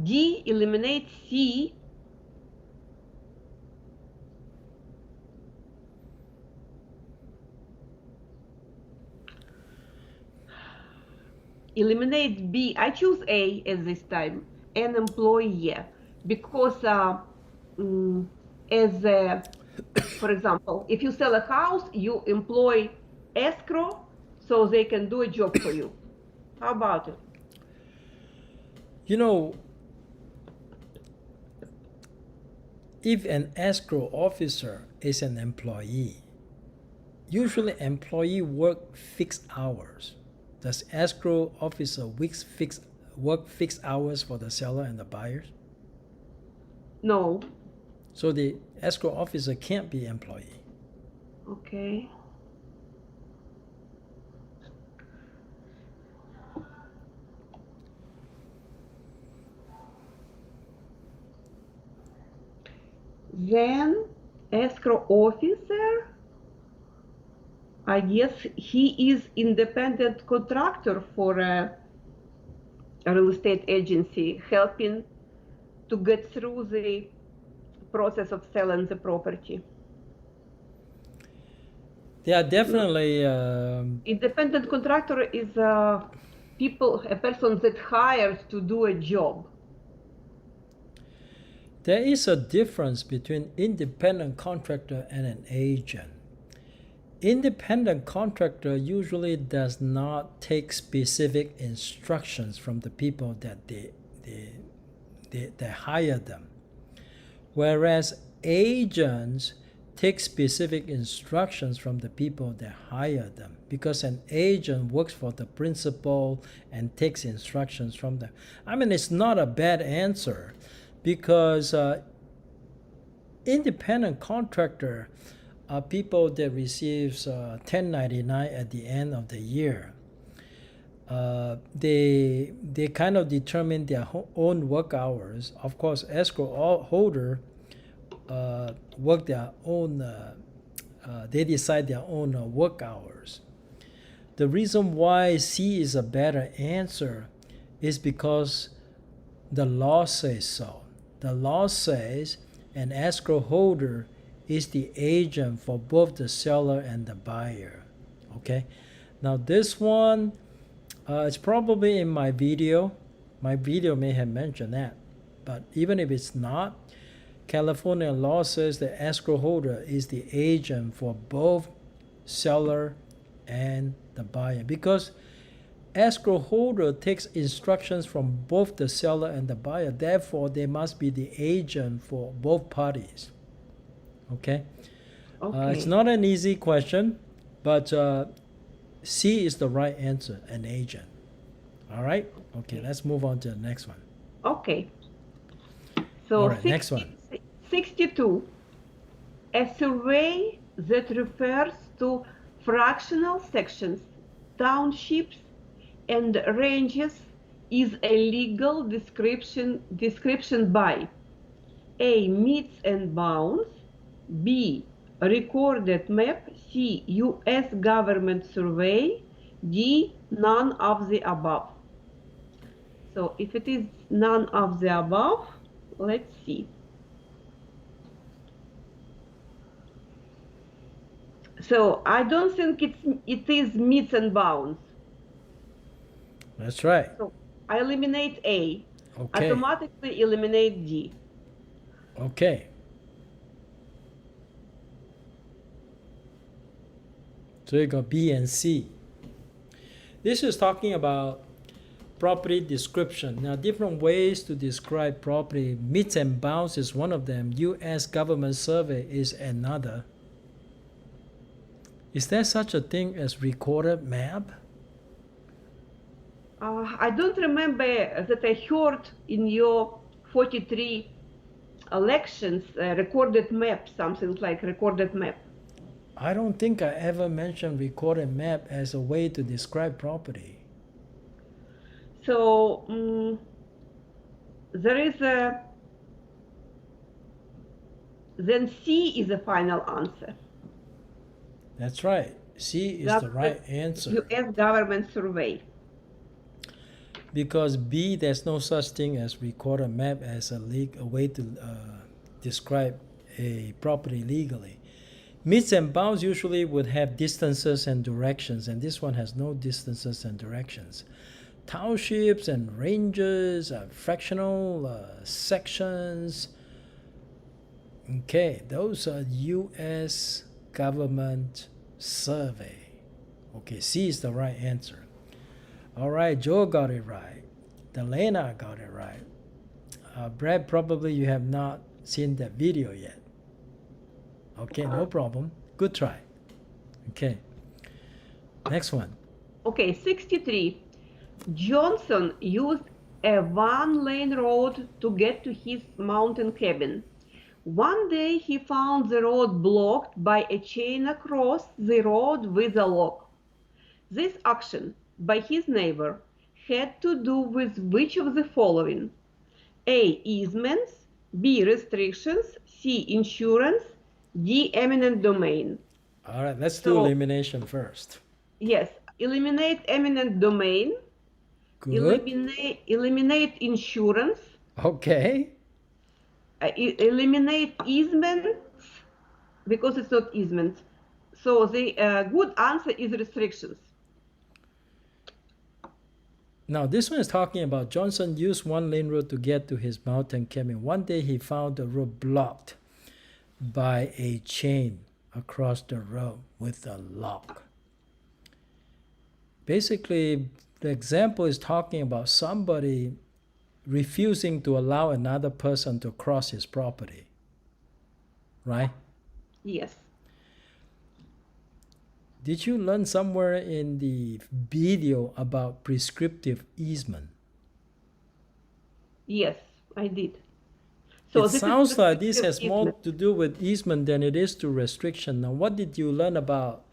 D, eliminate C. Eliminate B. I choose A at this time, an employee, because for example, if you sell a house, you employ escrow so they can do a job for you. How about it? You know, if an escrow officer is an employee, usually employee work fixed hours. Does escrow officer work fixed hours for the seller and the buyers? No. So the escrow officer can't be employee. Okay. Then escrow officer, I guess he is independent contractor for a real estate agency, helping to get through the process of selling the property. They are definitely Independent contractor is a person that hired to do a job. there is a difference between independent contractor and an agent. Independent contractor usually does not take specific instructions from the people that they hire them, whereas agents take specific instructions from the people that hire them, because an agent works for the principal and takes instructions from them. I mean, it's not a bad answer, because independent contractor are people that receives 1099 at the end of the year. They kind of determine their own work hours. Of course, escrow holder work their own. They decide their own work hours. The reason why C is a better answer is because the law says so. The law says an escrow holder is the agent for both the seller and the buyer. Okay, now this one it's probably in my video. My video may have mentioned that, but even if it's not, California law says the escrow holder is the agent for both seller and the buyer, because escrow holder takes instructions from both the seller and the buyer. Therefore, they must be the agent for both parties. Okay? It's not an easy question, but C is the right answer, an agent. All right? Okay, let's move on to the next one. Okay. So all right, next one. 62, a survey that refers to fractional sections, townships, and ranges is a legal description by A, meets and bounds, B, recorded map, C, U.S. government survey, D, none of the above. So if it is none of the above, let's see. So I don't think it is meets and bounds. That's right. So I eliminate A. Okay. Automatically eliminate D. Okay. So you got B and C. This is talking about property description. Now, different ways to describe property. Meets and bounds is one of them. U.S. government survey is another. Is there such a thing as recorded map? I don't remember that I heard in your 43 elections recorded map, something like recorded map. I don't think I ever mentioned recorded map as a way to describe property. So there is a, then C is the final answer. That's right. C is the right answer. U.S. government survey. because B, there's no such thing as record a map as a way to describe a property legally. Meets and bounds usually would have distances and directions, and this one has no distances and directions. Townships and ranges, fractional sections. Okay, those are U.S. government survey. Okay, C is the right answer. All right, Joe got it right. Delena got it right. Brad, probably you have not seen that video yet. Okay, no problem. Good try. Okay. Next one. Okay, 63. Johnson used a one-lane road to get to his mountain cabin. One day he found the road blocked by a chain across the road with a lock. This action by his neighbor had to do with which of the following? A. Easements, B. Restrictions, C. Insurance, D. Eminent domain. All right, let's do elimination first. Yes, eliminate eminent domain. Good. Eliminate insurance. Okay. Eliminate easements because it's not easements. So the good answer is restrictions. Now this one is talking about Johnson used one lane road to get to his mountain cabin. One day he found the road blocked by a chain across the road with a lock. Basically, the example is talking about somebody refusing to allow another person to cross his property. Right? Yes. Did you learn somewhere in the video about prescriptive easement? Yes, I did. So it sounds like this has more to do with easement than it is to restriction. Now, what did you learn about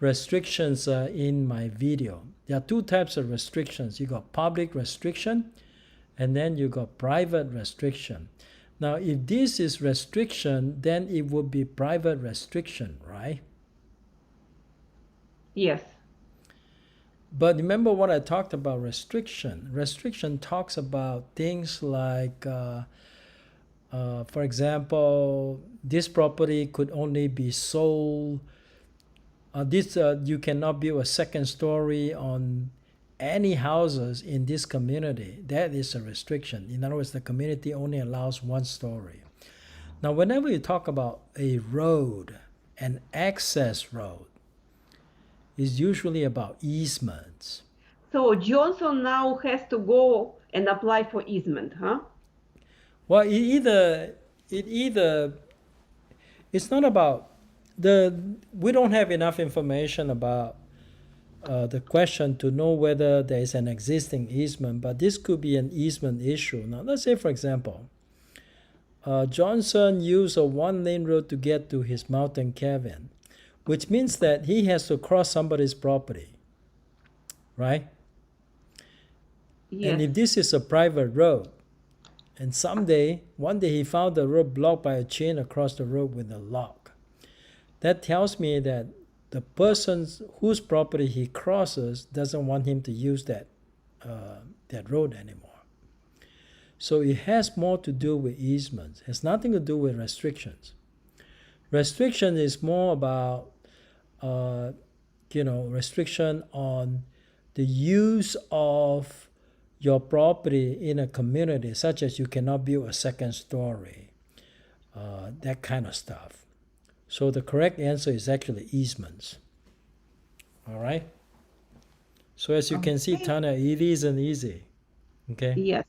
restrictions in my video? There are two types of restrictions. You got public restriction, and then you got private restriction. Now, if this is restriction, then it would be private restriction, right? Yes. But remember what I talked about restriction. Restriction talks about things like, for example, this property could only be sold. You cannot build a second story on any houses in this community. That is a restriction. In other words, the community only allows one story. Now, whenever you talk about a road, an access road, is usually about easements. So Johnson now has to go and apply for easement, huh? Well, it's not about we don't have enough information about the question to know whether there is an existing easement, but this could be an easement issue. Now, let's say, for example, Johnson used a one-lane road to get to his mountain cabin, which means that he has to cross somebody's property, right? Yes. And if this is a private road, and one day he found the road blocked by a chain across the road with a lock, that tells me that the person whose property he crosses doesn't want him to use that road anymore. So it has more to do with easements. It has nothing to do with restrictions. Restriction is more about restriction on the use of your property in a community, such as you cannot build a second story, that kind of stuff. So the correct answer is actually easements. All right? So as you can see, Tanya, it isn't easy. Okay? Yes.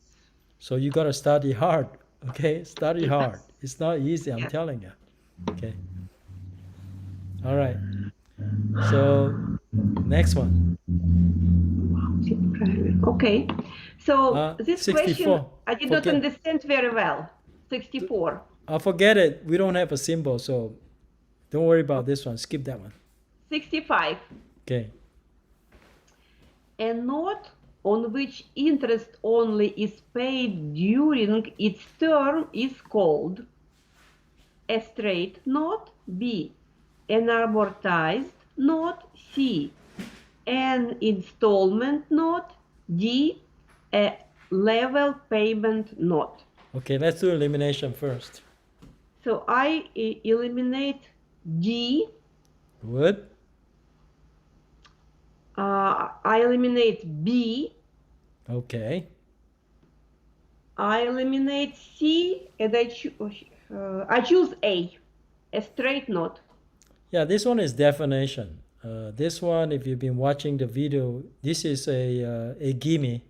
So you got to study hard. Okay? Study hard. It's not easy, I'm telling you. Okay? All right. So next one. Okay. So this 64. question I did not understand very well. 64. Forget it. We don't have a symbol, so don't worry about this one. Skip that one. 65. Okay. A note on which interest only is paid during its term is called a straight note, B, an amortized note, C, an installment note, D, a level payment note. Okay, let's do elimination first. So I eliminate D. Good. I eliminate B. Okay. I eliminate C, and I choose A straight note. Yeah, this one is definition. This one, if you've been watching the video, this is a gimme.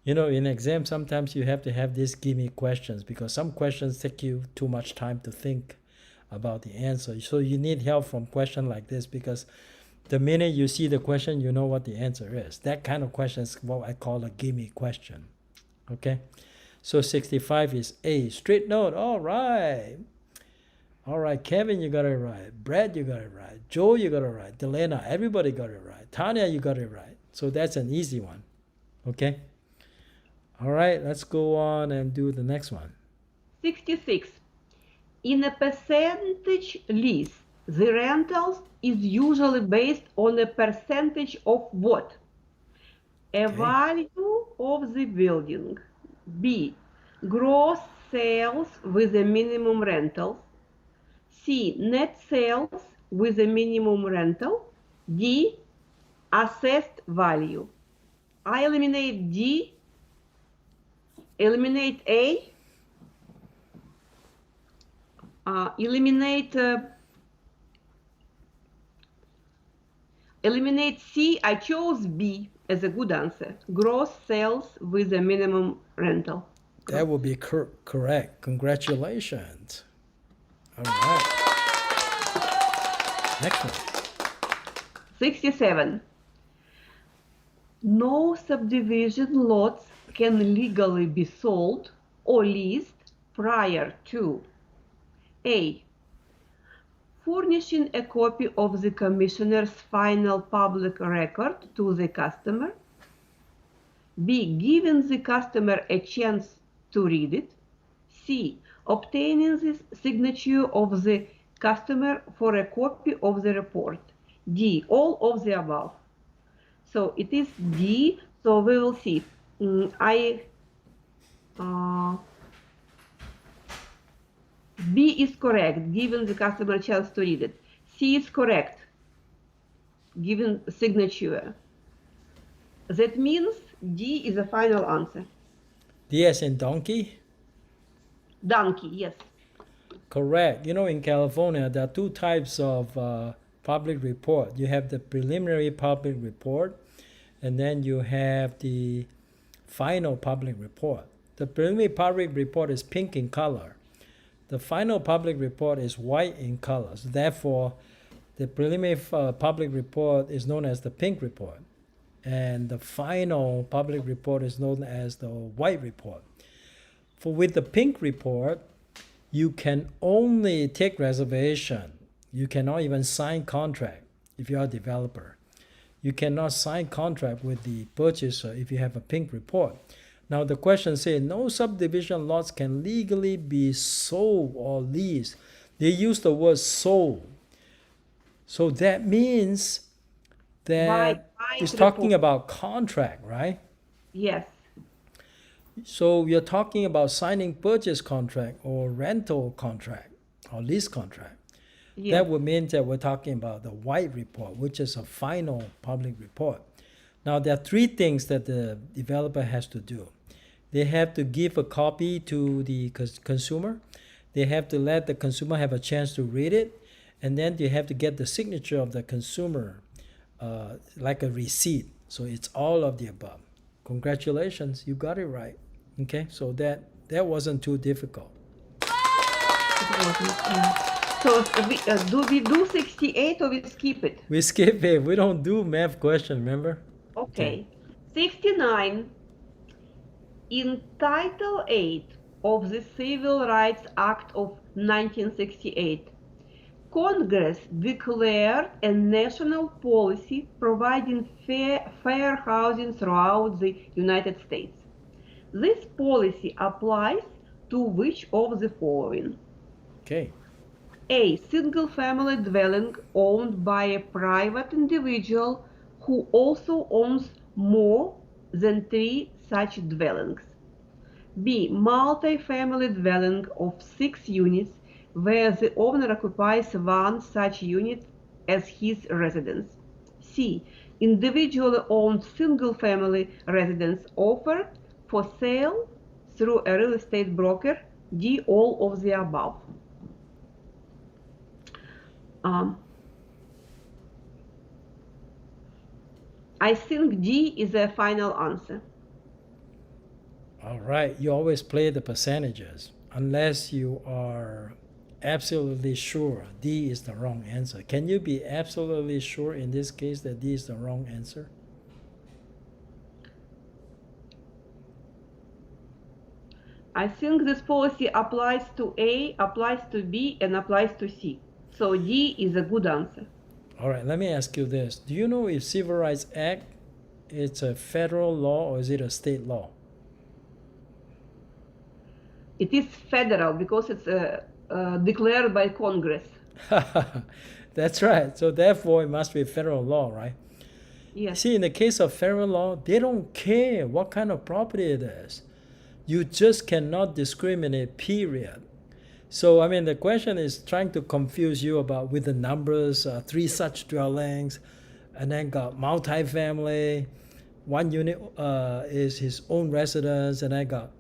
You know, in exam, sometimes you have to have these gimme questions because some questions take you too much time to think about the answer. So you need help from question like this because the minute you see the question, you know what the answer is. That kind of question is what I call a gimme question. Okay? So 65 is A. Straight note. All right. All right, Kevin, you got it right. Brad, you got it right. Joe, you got it right. Delena, everybody got it right. Tanya, you got it right. So that's an easy one. Okay? All right, let's go on and do the next one. 66. In a percentage lease, the rentals is usually based on a percentage of what? A value of the building. B. Gross sales with a minimum rental. C. Net sales with a minimum rental. D. Assessed value. I eliminate D. Eliminate A. Eliminate C. I chose B as a good answer. Gross sales with a minimum rental. That would be correct. Congratulations. All right. Next one. 67. No subdivision lots can legally be sold or leased prior to A. Furnishing a copy of the commissioner's final public record to the customer. B. Giving the customer a chance to read it. C. Obtaining the signature of the customer for a copy of the report. D. All of the above. So it is D. So we will see. B is correct, giving the customer a chance to read it. C is correct, giving signature. That means D is the final answer. D as in donkey? Donkey, yes. Correct. You know, in California, there are two types of public report. You have the preliminary public report, and then you have the final public report. The preliminary public report is pink in color. The final public report is white in color. So therefore, the preliminary public report is known as the pink report, and the final public report is known as the white report. With the pink report, you can only take reservation. You cannot even sign contract if you are a developer. You cannot sign contract with the purchaser if you have a pink report. Now the question says no subdivision lots can legally be sold or leased. They use the word sold. So that means that it's talking about contract, right? Yes. So you're talking about signing purchase contract or rental contract or lease contract. Yes. That would mean that we're talking about the white report, which is a final public report. Now there are three things that the developer has to do. They have to give a copy to the consumer. They have to let the consumer have a chance to read it. And then they have to get the signature of the consumer, like a receipt. So it's all of the above. Congratulations, you got it right. Okay, so that wasn't too difficult. So do we do 68 or we skip it? We skip it. We don't do math question, remember? Okay. 69. In Title 8 of the Civil Rights Act of 1968, Congress declared a national policy providing fair housing throughout the United States. This policy applies to which of the following? Okay. A. Single-family dwelling owned by a private individual who also owns more than 3 such dwellings. B. Multi-family dwelling of 6 units where the owner occupies one such unit as his residence. C. Individually owned single-family residence offered for sale through a real estate broker. D. All of the above. I think D is a final answer. All right, you always play the percentages unless you are absolutely sure D is the wrong answer. Can you be absolutely sure in this case that D is the wrong answer? I think this policy applies to A, applies to B, and applies to C. So D is a good answer. All right, let me ask you this. Do you know if Civil Rights Act it's a federal law or is it a state law? It is federal because it's declared by Congress. That's right. So therefore, it must be federal law, right? Yes. See, in the case of federal law, they don't care what kind of property it is. You just cannot discriminate, period. So, I mean, the question is trying to confuse you about with the numbers, 3 such dwellings, and then got multi-family, 1 unit is his own residence, and I got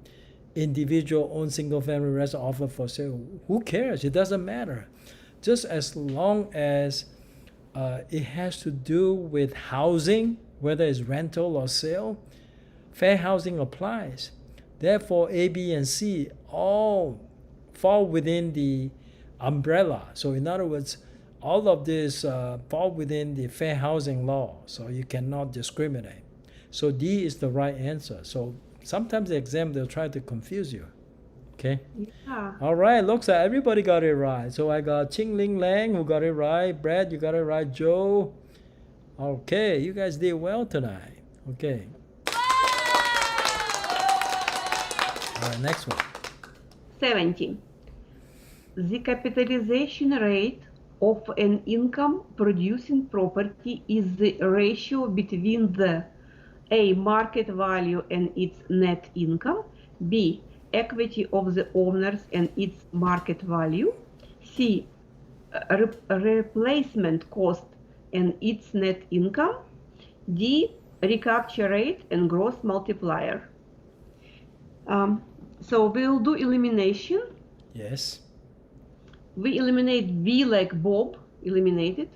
individual own single-family residence offer for sale. Who cares? It doesn't matter. Just as long as it has to do with housing, whether it's rental or sale, fair housing applies. Therefore, A, B, and C all fall within the umbrella. So in other words, all of this fall within the fair housing law. So you cannot discriminate. So D is the right answer. So sometimes the exam, they'll try to confuse you. Okay? Yeah. All right, looks like everybody got it right. So I got Ching Ling Lang who got it right. Brad, you got it right. Joe. Okay, you guys did well tonight. Okay. All right, next one. 70. The capitalization rate of an income producing property is the ratio between the A. Market value and its net income. B. Equity of the owners and its market value. C. Replacement cost and its net income. D. Recapture rate and gross multiplier. So we'll do elimination. Yes. We eliminate B like Bob, eliminated.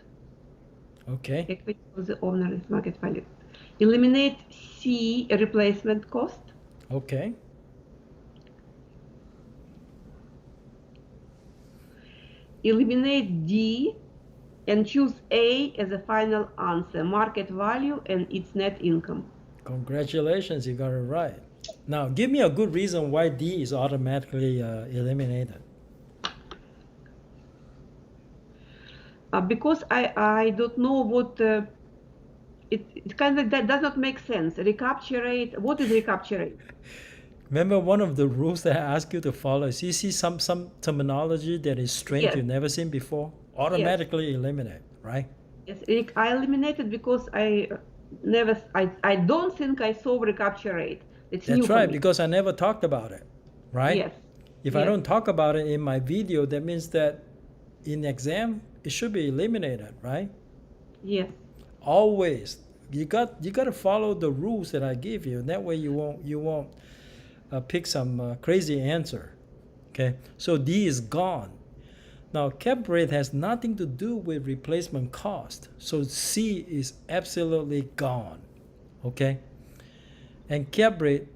Okay. Equity of the owner is market value. Eliminate C, replacement cost. Okay. Eliminate D and choose A as a final answer, market value and its net income. Congratulations, you got it right. Now, give me a good reason why D is automatically eliminated. Because I don't know what, it kind of that does not make sense. Recapture rate, what is recapture rate? Remember one of the rules that I asked you to follow is you see some terminology that is strange Yes. you've never seen before, automatically eliminate, right? Yes, I eliminated because I don't think I saw recapture rate. It's new That's for right, me. because I never talked about it, right? Yes. If I Yes. don't talk about it in my video, that means that in the exam, it should be eliminated, right? Yes. Always. You got to follow the rules that I give you. That way you won't pick some crazy answer. Okay, so D is gone. Now cap rate has nothing to do with replacement cost, so C is absolutely gone. Okay, and cap rate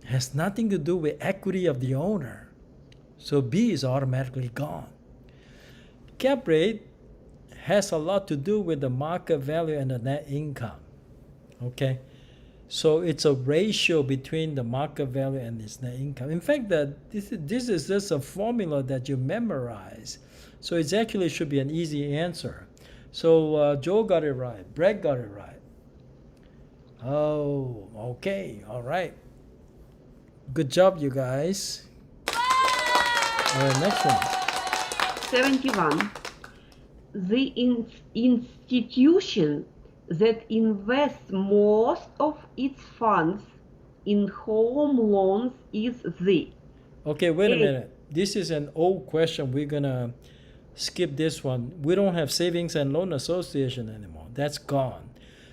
has nothing to do with equity of the owner, so B is automatically gone. Cap rate has a lot to do with the market value and the net income. Okay, so it's a ratio between the market value and its net income. In fact, this is just a formula that you memorize, so it actually should be an easy answer. So Joe got it right, Brett got it right. Oh, okay, all right. Good job, you guys. All right, next one. 71. The institution that invests most of its funds in home loans is the Okay, wait a A. minute. This is an old question. We're gonna skip this one. We don't have savings and loan association anymore. That's gone.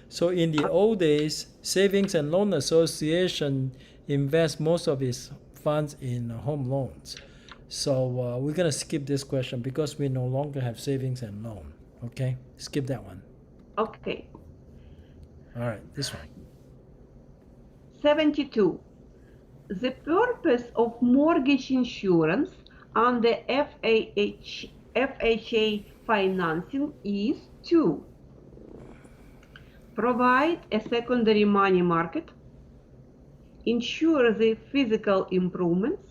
So in the old days, savings and loan association invest most of its funds in home loans. So we're gonna skip this question because we no longer have savings and loan. Okay, skip that one. Okay. All right, this one. 72. The purpose of mortgage insurance under FHA financing is to provide a secondary money market, ensure the physical improvements,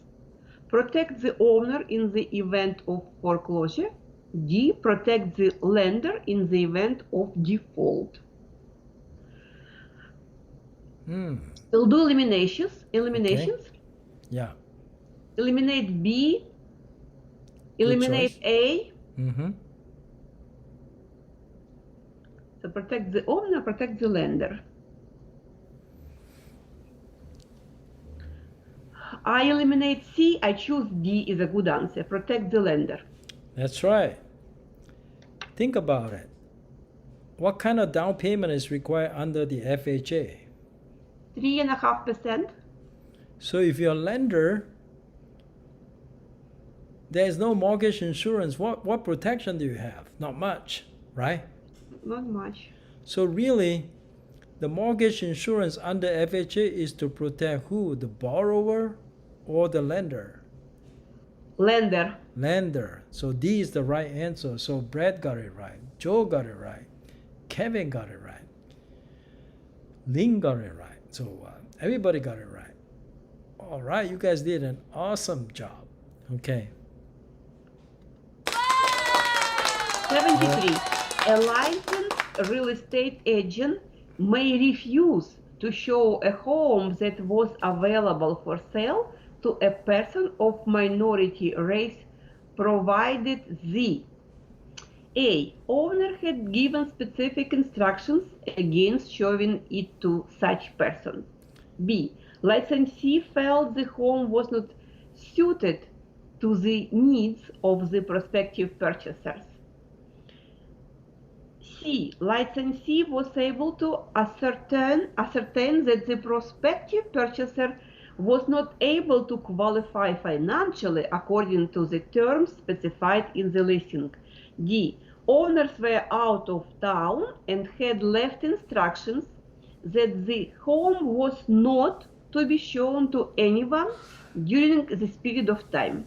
protect the owner in the event of foreclosure, D. Protect the lender in the event of default. We'll do eliminations. Okay. Yeah. Eliminate B. Good Eliminate choice. A. Mm-hmm. So protect the owner, protect the lender. I eliminate C. I choose D is a good answer. Protect the lender. That's right. Think about it. What kind of down payment is required under the FHA? 3.5%. So if you're a lender, there is no mortgage insurance. What protection do you have? Not much, right? Not much. So really, the mortgage insurance under FHA is to protect who? The borrower or the lender? Lender. Lender. So D is the right answer. So Brad got it right. Joe got it right. Kevin got it right. Lynn got it right. So everybody got it right. All right, you guys did an awesome job. Okay. 73. A licensed real estate agent may refuse to show a home that was available for sale to a person of minority race provided the A. Owner had given specific instructions against showing it to such person. B. Licensee felt the home was not suited to the needs of the prospective purchasers. C. Licensee was able to ascertain that the prospective purchaser was not able to qualify financially according to the terms specified in the listing. D. Owners were out of town and had left instructions that the home was not to be shown to anyone during this period of time.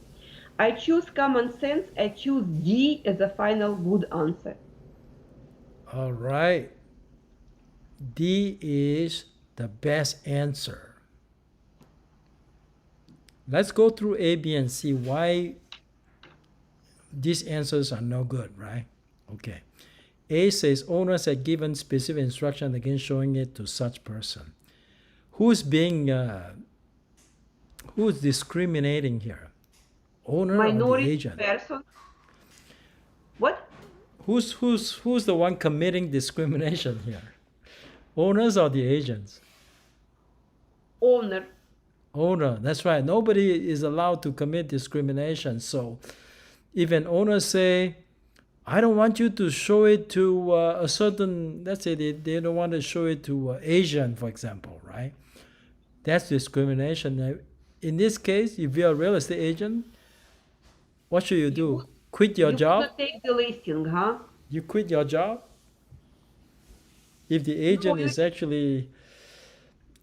I choose common sense. I choose D as a final good answer. All right. D is the best answer. Let's go through A, B, and C. Why these answers are no good, right? Okay. A says owners had given specific instruction against showing it to such person. Who's discriminating here? Owner or the Minority agent? person. What? Who's the one committing discrimination here? Owners or the agents? Owner. Owner, that's right. Nobody is allowed to commit discrimination. So if an owner say, I don't want you to show it to a certain, let's say they don't want to show it to Asian, for example, right? That's discrimination. In this case, if you're a real estate agent, what should you do? Quit your You job? could take the listing, huh? You quit your job? If the agent is actually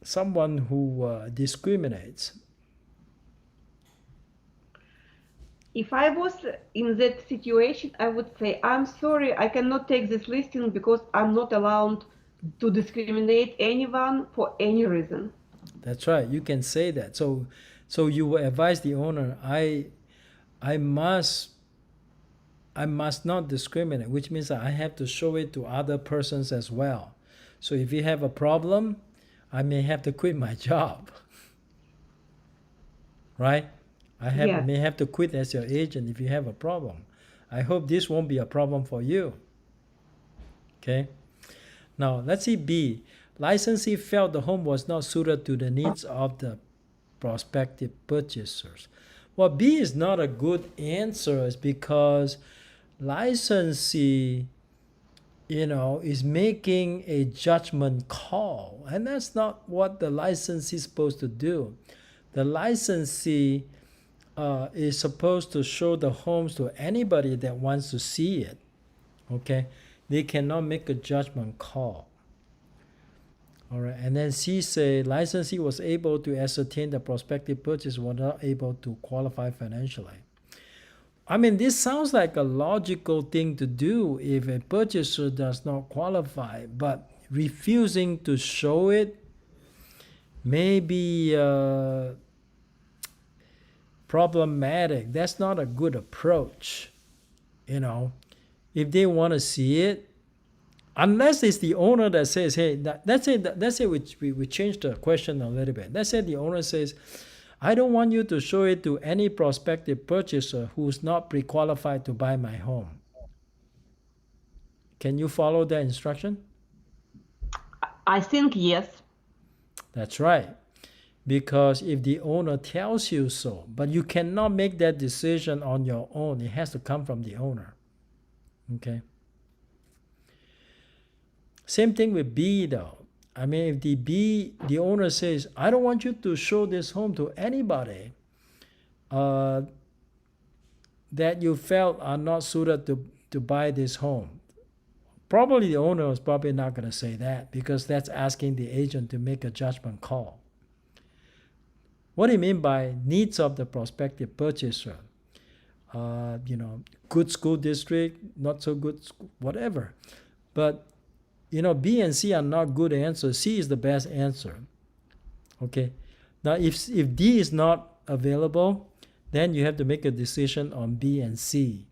someone who discriminates. If I was in that situation, I would say, I'm sorry, I cannot take this listing because I'm not allowed to discriminate anyone for any reason. That's right. You can say that. So you will advise the owner, I must not discriminate, which means that I have to show it to other persons as well. So if you have a problem, I may have to quit my job. Right? May have to quit as your agent if you have a problem. I hope this won't be a problem for you. Okay? Now, let's see B. Licensee felt the home was not suited to the needs of the prospective purchasers. Well, B is not a good answer is because licensee, is making a judgment call, and that's not what the licensee is supposed to do. The licensee is supposed to show the homes to anybody that wants to see it. Okay, they cannot make a judgment call. All right, and then C say licensee was able to ascertain the prospective purchaser was not able to qualify financially. I mean, this sounds like a logical thing to do if a purchaser does not qualify, but refusing to show it may be problematic. That's not a good approach. If they want to see it, unless it's the owner that says, hey, let's say we change the question a little bit. Let's say the owner says, I don't want you to show it to any prospective purchaser who's not pre-qualified to buy my home. Can you follow that instruction? I think yes. That's right. Because if the owner tells you so, but you cannot make that decision on your own, it has to come from the owner. Okay. Same thing with B though. I mean, if the owner says, I don't want you to show this home to anybody that you felt are not suited to buy this home. Probably the owner is probably not going to say that because that's asking the agent to make a judgment call. What do you mean by needs of the prospective purchaser? Good school district, not so good, whatever. But B and C are not good answers. C is the best answer. Okay. Now, if D is not available, then you have to make a decision on B and C.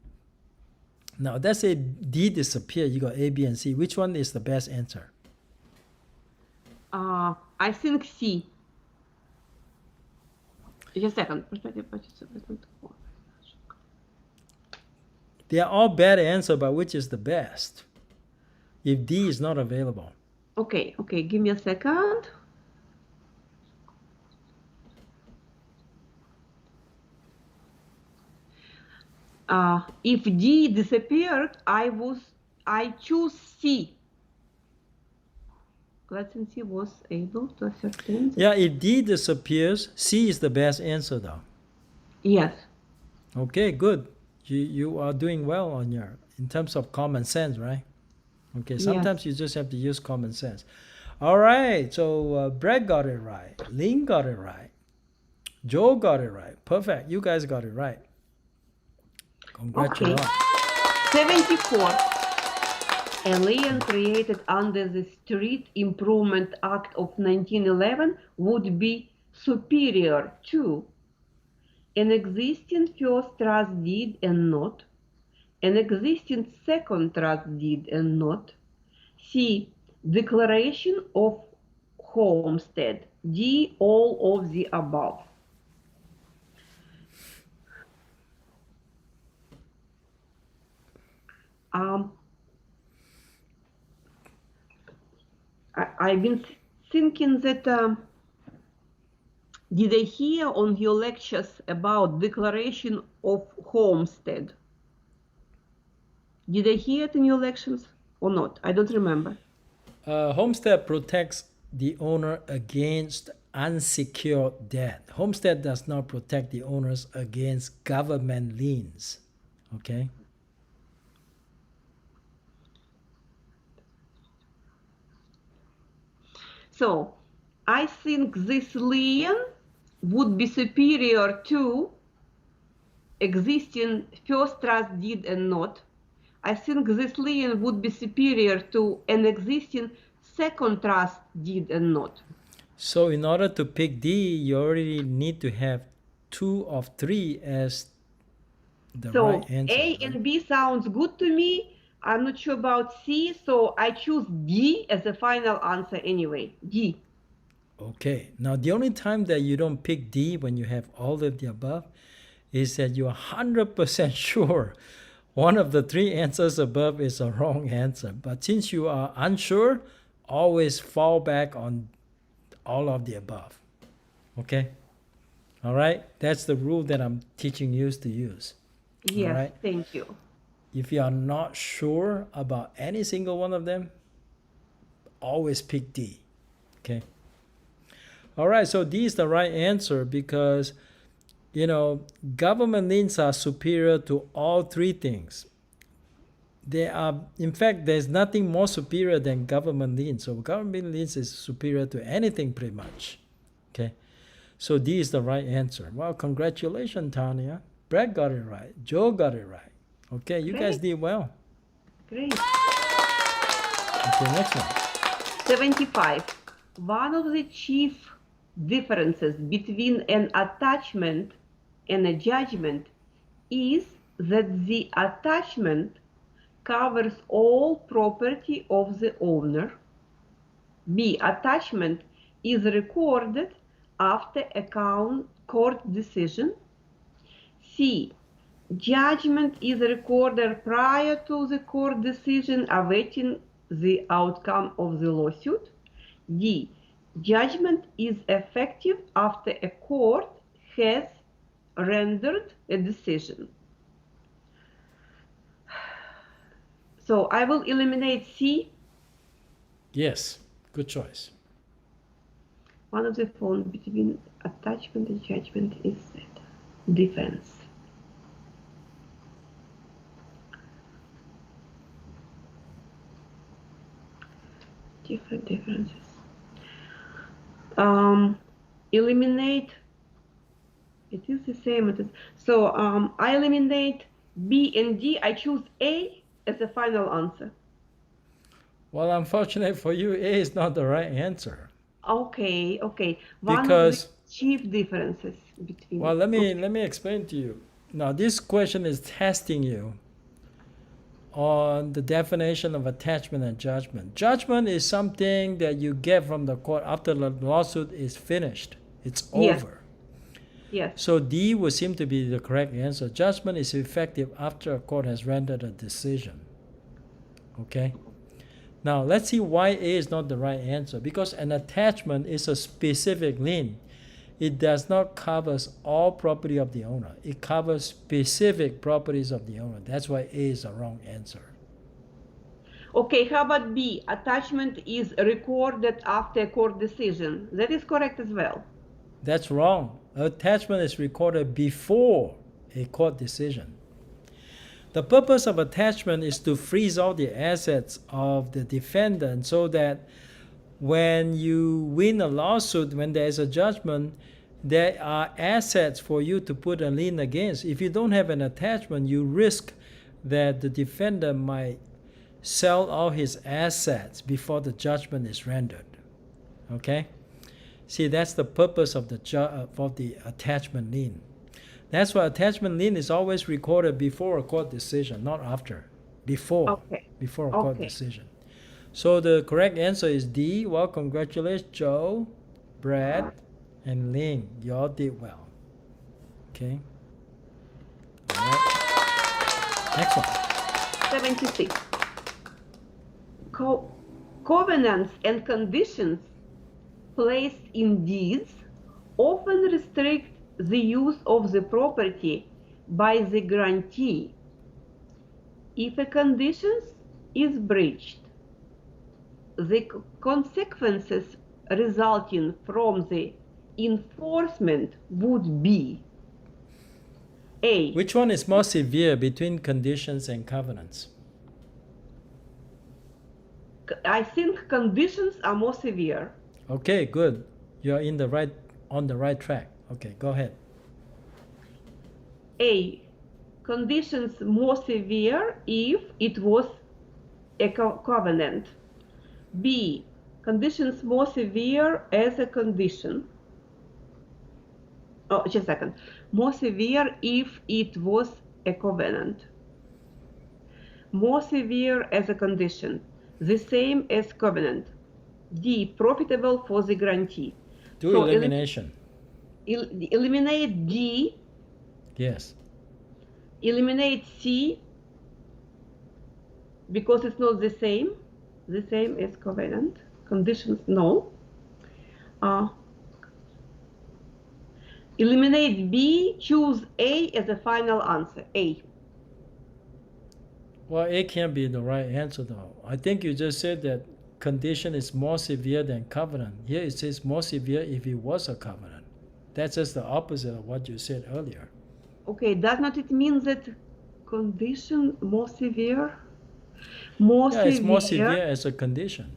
Now, let's say D disappear. You got A, B, and C. Which one is the best answer? I think C. Just a second. They are all bad answers, but which is the best? If D is not available. Okay, give me a second. If D disappeared, I choose C. Licensee was able to ascertain. Yeah, if D disappears, C is the best answer though. Yes. Okay, good. You are doing well in terms of common sense, right? Okay, sometimes you just have to use common sense. All right, so Brett got it right. Lynn got it right. Joe got it right. Perfect. You guys got it right. Congratulations. Okay. 74. A lien created under the Street Improvement Act of 1911 would be superior to an existing first trust deed and note, an existing second trust deed and note, C, declaration of homestead, D, all of the above. I've been thinking that did I hear on your lectures about declaration of homestead? Did I hear it in your lectures or not? I don't remember. Homestead protects the owner against unsecured debt. Homestead does not protect the owners against government liens. Okay? So I think this lien would be superior to existing first trust deed and note. I think this lien would be superior to an existing second trust deed and note. So in order to pick D, you already need to have 2 of 3 as the right answer. So A right? and B sounds good to me. I'm not sure about C, so I choose D as the final answer anyway. D. Okay. Now, the only time that you don't pick D when you have all of the above is that you're 100% sure One of the three answers above is a wrong answer. But since you are unsure, always fall back on all of the above. Okay? All right? That's the rule that I'm teaching you to use. All Yes, right? thank you. If you are not sure about any single one of them, always pick D. Okay? All right, so D is the right answer because, government liens are superior to all three things. They are, in fact, there's nothing more superior than government liens. So government liens is superior to anything pretty much. Okay, so D is the right answer. Well, congratulations, Tanya. Brad got it right. Joe got it right. Okay, you guys did well. Great. Okay, next one. 75. One of the chief differences between an attachment and a judgment is that the attachment covers all property of the owner. B. Attachment is recorded after a court decision. C. Judgment is recorded prior to the court decision awaiting the outcome of the lawsuit. D. Judgment is effective after a court has rendered a decision. So I will eliminate C. Yes, good choice. One of the forms between attachment and judgment is that difference. Different differences. Eliminate. It is the same. So I eliminate B and D. I choose A as the final answer. Well, unfortunately for you, A is not the right answer. Okay. One Because of the chief differences between. well, let me explain to you. Now, this question is testing you on the definition of attachment and judgment. Judgment is something that you get from the court after the lawsuit is finished. It's Yes. over. Yes. So D would seem to be the correct answer. Judgment is effective after a court has rendered a decision. Okay? Now, let's see why A is not the right answer. Because an attachment is a specific lien. It does not cover all property of the owner. It covers specific properties of the owner. That's why A is the wrong answer. Okay, how about B? Attachment is recorded after a court decision. That is correct as well. That's wrong. Attachment is recorded before a court decision. The purpose of attachment is to freeze all the assets of the defendant so that when you win a lawsuit, when there is a judgment, there are assets for you to put a lien against. If you don't have an attachment, you risk that the defendant might sell all his assets before the judgment is rendered. Okay? See, that's the purpose of the attachment lien. That's why attachment lien is always recorded before a court decision, not after. Before a court decision. So the correct answer is D. Well, congratulations, Joe, Brad, and Ling. You all did well. Okay. All right. Next one. 76. Covenants and conditions placed in deeds often restrict the use of the property by the grantee. If a condition is breached, the consequences resulting from the enforcement would be A. Which one is more severe between conditions and covenants? I think conditions are more severe. Okay, good. You're on the right track. Okay, go ahead. A. Conditions more severe if it was a covenant. B. Conditions more severe as a condition. Oh, just a second. More severe if it was a covenant. More severe as a condition. The same as covenant. D. Profitable for the grantee. Do so elimination. Eliminate D. Yes. Eliminate C. because it's not the same as covenant. Conditions, no. Eliminate B, choose A as a final answer. A. Well, A can't be the right answer though. I think you just said that condition is more severe than covenant. Here it says more severe if it was a covenant. That's just the opposite of what you said earlier. Okay, does not it mean that condition more severe? More Yeah, it's more severe as a condition.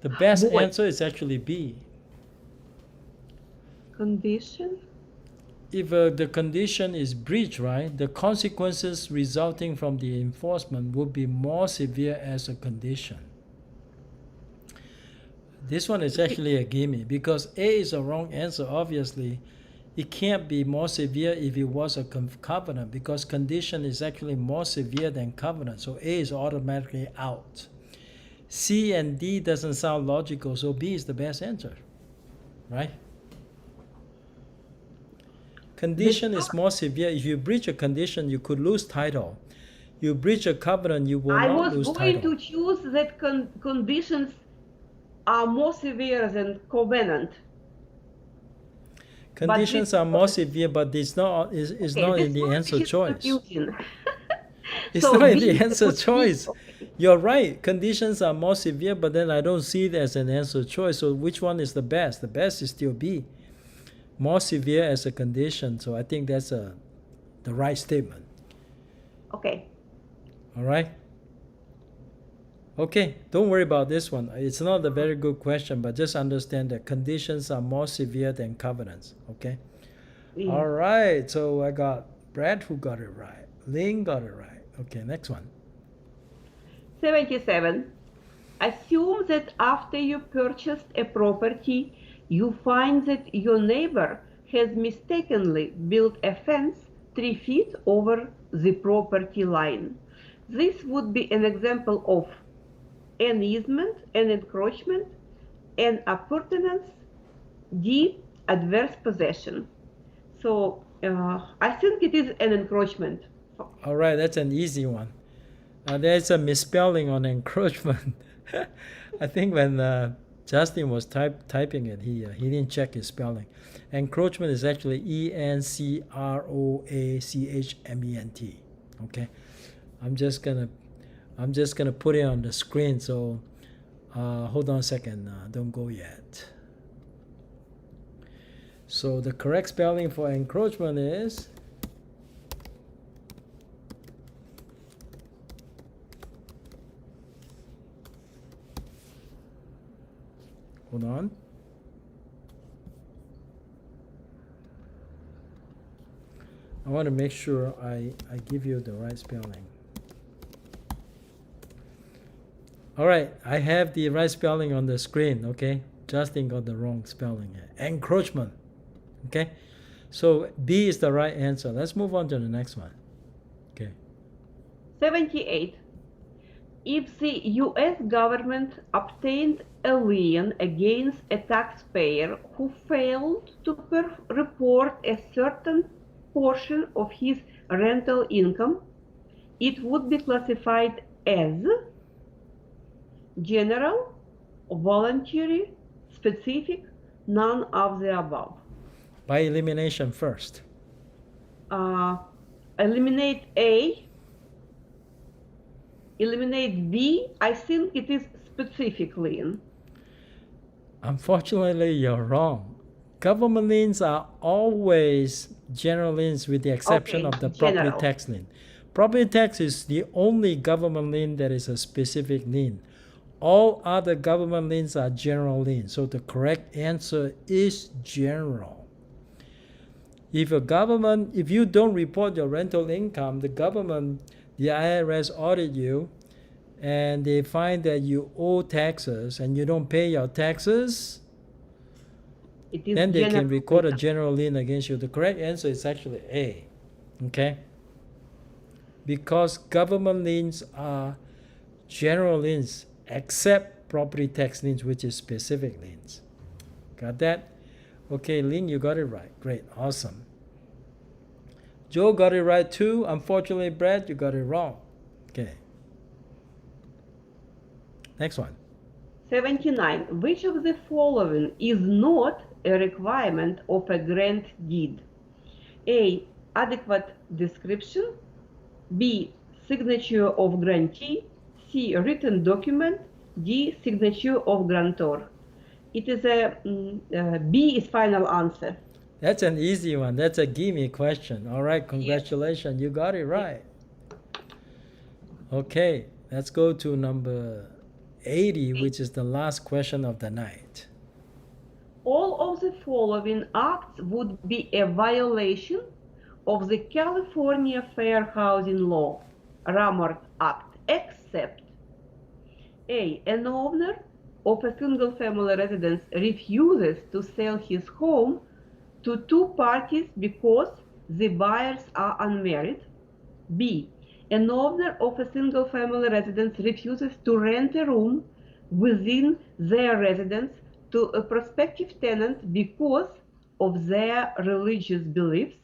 The best answer is actually B. Condition? If the condition is breached, right, the consequences resulting from the enforcement would be more severe as a condition. This one is actually a gimme because A is a wrong answer. Obviously, it can't be more severe if it was a covenant because condition is actually more severe than covenant. So A is automatically out. C and D doesn't sound logical, so B is the best answer, right? Condition is more severe. If you breach a condition, you could lose title. You breach a covenant, you will not lose title. I was going to choose that conditions are more severe than covenant. Conditions are more severe, but it's not in the answer choice. It's So not in B the answer choice. Okay. You're right. Conditions are more severe, but then I don't see it as an answer choice. So which one is the best? The best is still B. More severe as a condition. So I think that's the right statement. Okay. All right. Okay, don't worry about this one. It's not a very good question, but just understand that conditions are more severe than covenants. Okay. Yeah. All right. So I got Brad who got it right. Lynn got it right. Okay, next one. 77. Assume that after you purchased a property, you find that your neighbor has mistakenly built a fence 3 feet over the property line. This would be an example of an easement, an encroachment, an appurtenance, D, adverse possession. So I think it is an encroachment. All right, that's an easy one. There's a misspelling on encroachment. I think when Justin was typing it, he didn't check his spelling. Encroachment is actually encroachment. Okay, I'm just gonna put it on the screen. So hold on a second. Don't go yet. So the correct spelling for encroachment is hold on. I want to make sure I give you the right spelling. All right, I have the right spelling on the screen, okay? Justin got the wrong spelling here. Encroachment, okay? So B is the right answer. Let's move on to the next one. Okay. 78. If the U.S. government obtained a lien against a taxpayer who failed to report a certain portion of his rental income, it would be classified as general, voluntary, specific, none of the above. By elimination first. Eliminate A. Eliminate B. I think it is specific lien. Unfortunately, you're wrong. Government liens are always general liens with the exception of the property tax lien. Property tax is the only government lien that is a specific lien. All other government liens are general liens. So the correct answer is general. If you don't report your rental income, the IRS audit you and they find that you owe taxes and you don't pay your taxes, then they can record a general lien against you. The correct answer is actually A. Okay? Because government liens are general liens except property tax liens, which is specific liens. Got that? Okay, Lynn, you got it right. Great, awesome. Joe got it right too. Unfortunately, Brad, you got it wrong. Okay. Next one. 79. Which of the following is not a requirement of a grant deed? A. Adequate description. B. Signature of grantee. C. Written document. D. Signature of grantor. It is B is final answer. That's an easy one. That's a gimme question. All right, congratulations. Yes. You got it right. Okay, let's go to number 80, which is the last question of the night. All of the following acts would be a violation of the California Fair Housing Law, Rumford Act, except A. An owner of a single-family residence refuses to sell his home to two parties because the buyers are unmarried. B. An owner of a single-family residence refuses to rent a room within their residence to a prospective tenant because of their religious beliefs.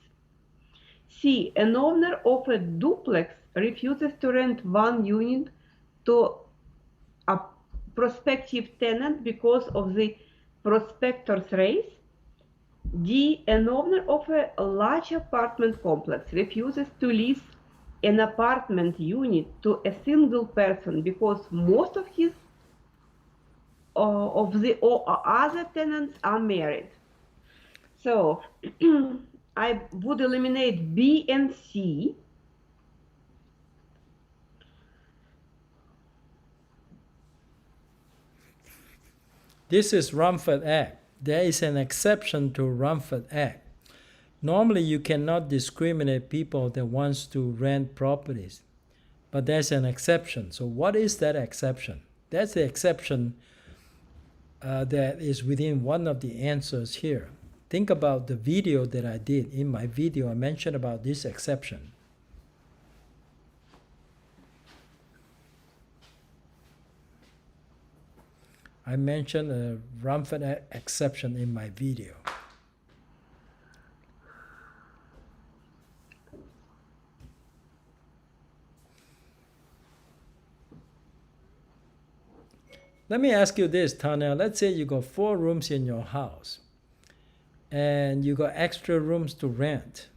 C. An owner of a duplex refuses to rent one unit to a prospective tenant because of the prospector's race. D. An owner of a large apartment complex refuses to lease an apartment unit to a single person because most of his of the other tenants are married. So I would eliminate B and C. This is Rumford Act. There is an exception to Rumford Act. Normally, you cannot discriminate people that wants to rent properties, but there's an exception. So what is that exception? That's the exception that is within one of the answers here. Think about the video that I did. In my video, I mentioned about this exception. I mentioned a Rumford exception in my video. Let me ask you this, Tanya. Let's say you got 4 rooms in your house and you got extra rooms to rent,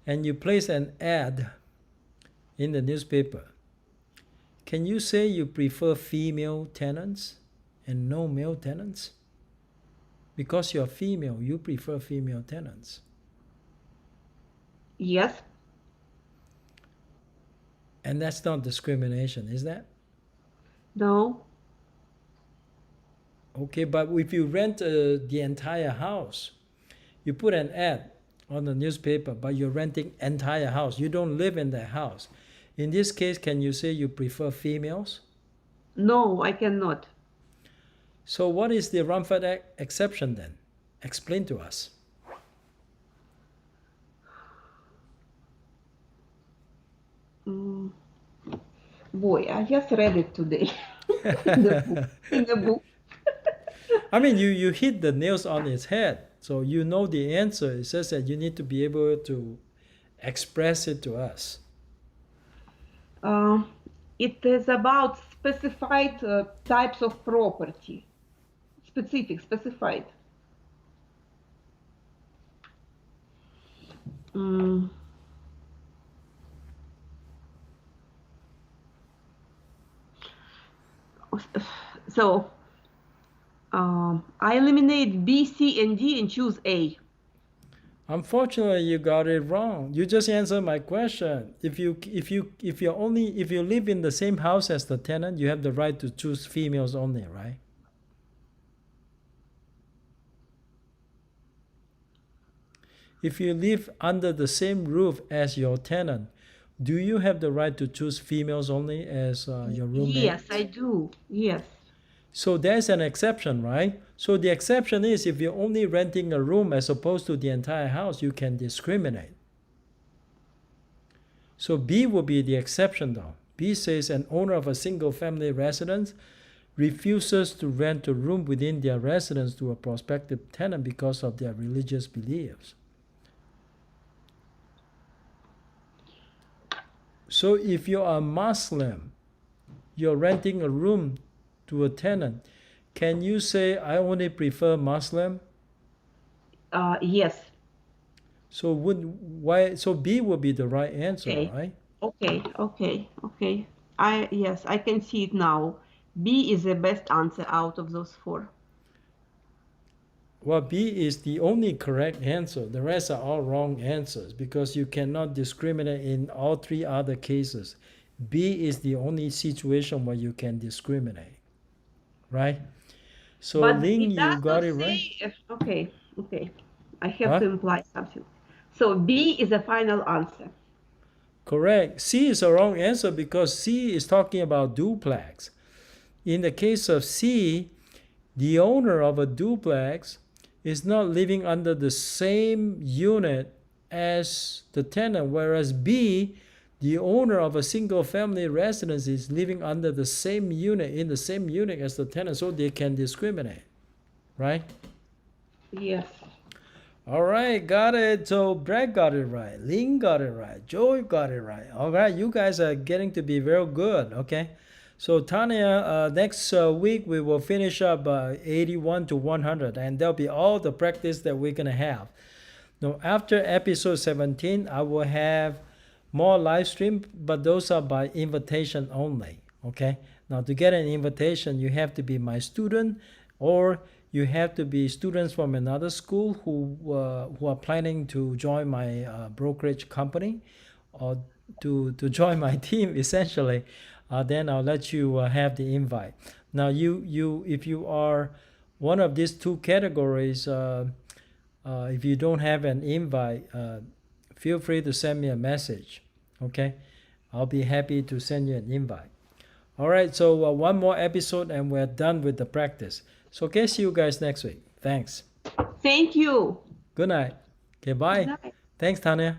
and you place an ad in the newspaper. Can you say you prefer female tenants and no male tenants? Because you're female, you prefer female tenants. Yes. And that's not discrimination, is that? No. Okay, but if you rent the entire house, you put an ad on the newspaper, but you're renting entire house. You don't live in the house. In this case, can you say you prefer females? No, I cannot. So what is the Rumford exception then? Explain to us. Boy, I just read it today in the book. I mean, you hit the nails on its head. So you know the answer. It's just that you need to be able to express it to us. It is about specified types of property. Specified. So I eliminate B, C, and D and choose A. Unfortunately, you got it wrong. You just answered my question. If you live in the same house as the tenant, you have the right to choose females only, right? If you live under the same roof as your tenant, do you have the right to choose females only as your roommate? Yes, I do. Yes. So there's an exception, right? So the exception is if you're only renting a room as opposed to the entire house, you can discriminate. So B will be the exception though. B says an owner of a single-family residence refuses to rent a room within their residence to a prospective tenant because of their religious beliefs. So if you are Muslim, you're renting a room to a tenant, can you say I only prefer Muslim? Yes. So why? So B would be the right answer, Okay. right? Okay. Yes, I can see it now. B is the best answer out of those four. Well, B is the only correct answer. The rest are all wrong answers because you cannot discriminate in all three other cases. B is the only situation where you can discriminate, right? So But Ling, it you does not got it right? say. Okay. I have Huh? to imply something. So B is the final answer. Correct. C is the wrong answer because C is talking about duplex. In the case of C, the owner of a duplex is not living under the same unit as the tenant, whereas B, the owner of a single family residence, is living under the same unit, in the same unit as the tenant, so they can discriminate, right? Yes. All right, got it. So Brad got it right, Lynn got it right, Joey got it right. All right, you guys are getting to be very good, okay? So Tanya, next week we will finish up 81 to 100, and there'll be all the practice that we're gonna have. Now after episode 17, I will have more live stream, but those are by invitation only, okay? Now to get an invitation, you have to be my student, or you have to be students from another school who are planning to join my brokerage company or to join my team essentially. Then I'll let you have the invite. Now you if you are one of these two categories, if you don't have an invite, feel free to send me a message, okay? I'll be happy to send you an invite. All right, so one more episode and we're done with the practice. So okay, see you guys next week. Thanks. Thank you. Good night. Okay, bye. Good night. Thanks, Tanya.